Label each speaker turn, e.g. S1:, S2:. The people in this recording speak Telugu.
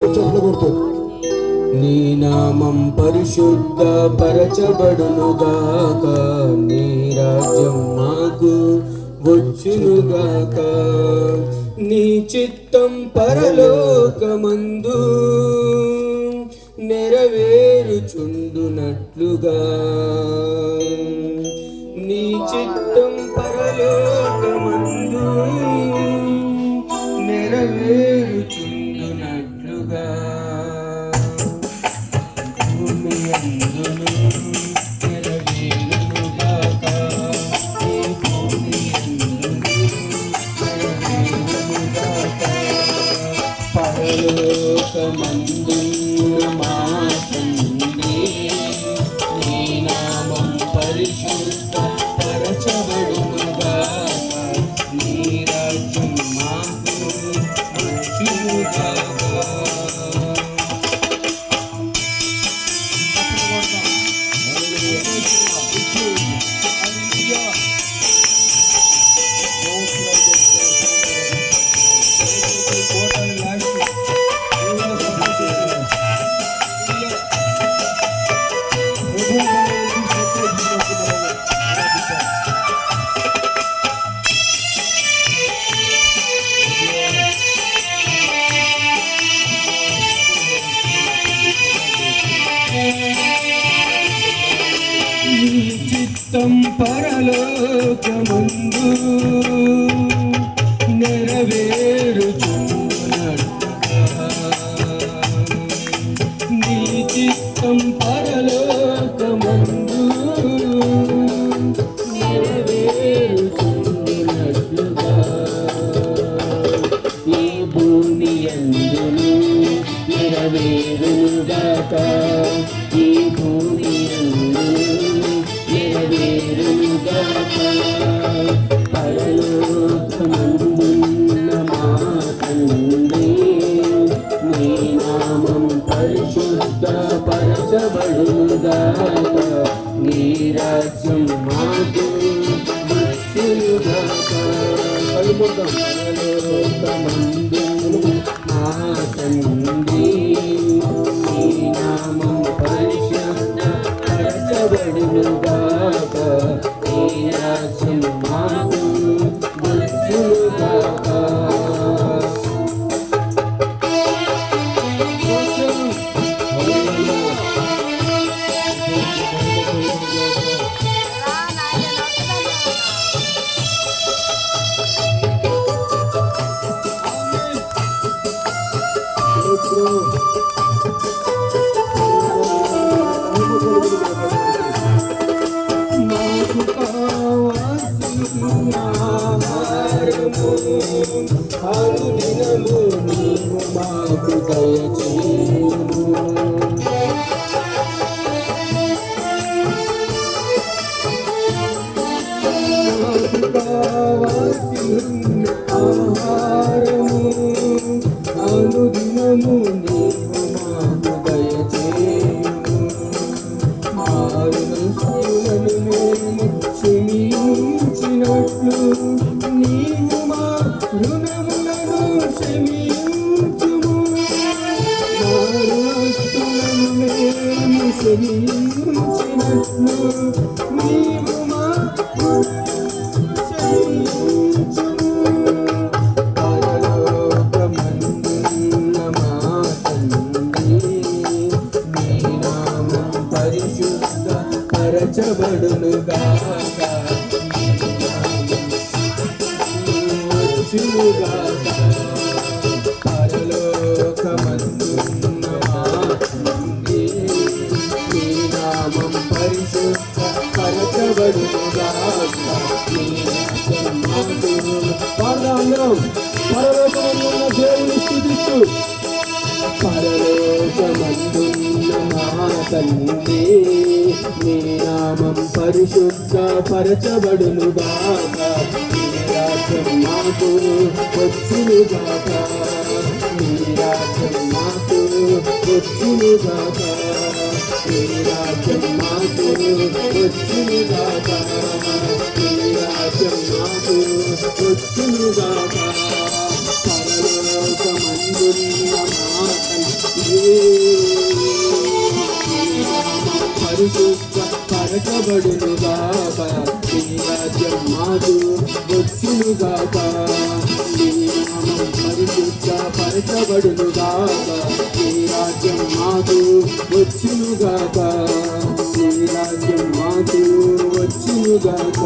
S1: నీ నామం పరిశుద్ధ పరచబడునుగాక, నీ రాజ్యం మాకు వచ్చునుగాక, నీ చిత్తం పరలోకమందు నెరవేరుచుండునట్లుగా, నీ చిత్తం పరలోకమందు నెరవేరుచుండునట్లుగా, భూమి అందును నెరవేరునుగాక, ఈ భూమి అందును నెరవేరునుగాక, పరలోకమందున్న మా తండ్రి, నీ నామం పరిశుద్ధ పరచబడునుగాక, నీ రాజ్యం మాకు వచ్చునుగాక. నీ చిత్తం పరలోకమందు నెరవేరుచున్నట్లుగా, నీ చిత్తం పరలోకమందు నెరవేరుచున్నట్లుగా, ఈ భూమి యందును నెరవేరునుగాక, ఈ భూమి నెరవేరునుగాక, పరలోకమందున్న మా తండ్రి, నీ నామం పరిశుద్ధ పరచబడునుగాక, నీ రాజ్యం మాకు వచ్చునుగాక. పరలోకమందున్న మా తండ్రి, నీ నామం పరిశుద్ధ పరచబడునుగాక, నీ రాజ్యం మాకు వచ్చునుగాక. మాకు కావాల్సిన ఆహారము అనుదినము నీవు మాకు దయచేయుము. మాకు కావాల్సిన ఆహారము అనుదినము నీవు మాకు దయచేయుము. మారునసులను మేము క్షమించినట్లు నీవు మా రుణములను క్షమించుము. మారునసులను మేము క్షమించినట్లు నీవు మా రుణములను క్షమించుము. పరలోకమందున్న మా తండ్రి, నీ నామం పరిశుద్ధ పరచబడునుగాక, వచ్చునుగాక. పరలోకమందున్న మా తండ్రి, నీ నామం పరిశుద్ధ పరచబడునుగాక, నీ రాజ్యం మాకు. పాదాంగం పరలోకమందున్న దేవుని స్తుతిస్తూ, పరలోకమందున్న మా తండ్రి, నీ నామం పరిశుద్ధ పరచబడునుగాక, నీ రాజ్యం మాకు వచ్చునుగాక, నీ రాజ్యం మాకు వచ్చునుగాక, నీ రాజ్యం మాకు వచ్చునుగాక, నీ రాజ్యం మాకు వచ్చునుగాక. పరలోకమందున్న మా తండ్రి, పరిశుద్ధ పరచబడునుగాక నీ రాజ్యం మాకు వచ్చునుగాక నీ నామం పరిశుద్ధ పరచబడునుగాక నీ రాజ్యం మాకు వచ్చునుగాక నీ రాజ్యం మాకు వచ్చునుగాక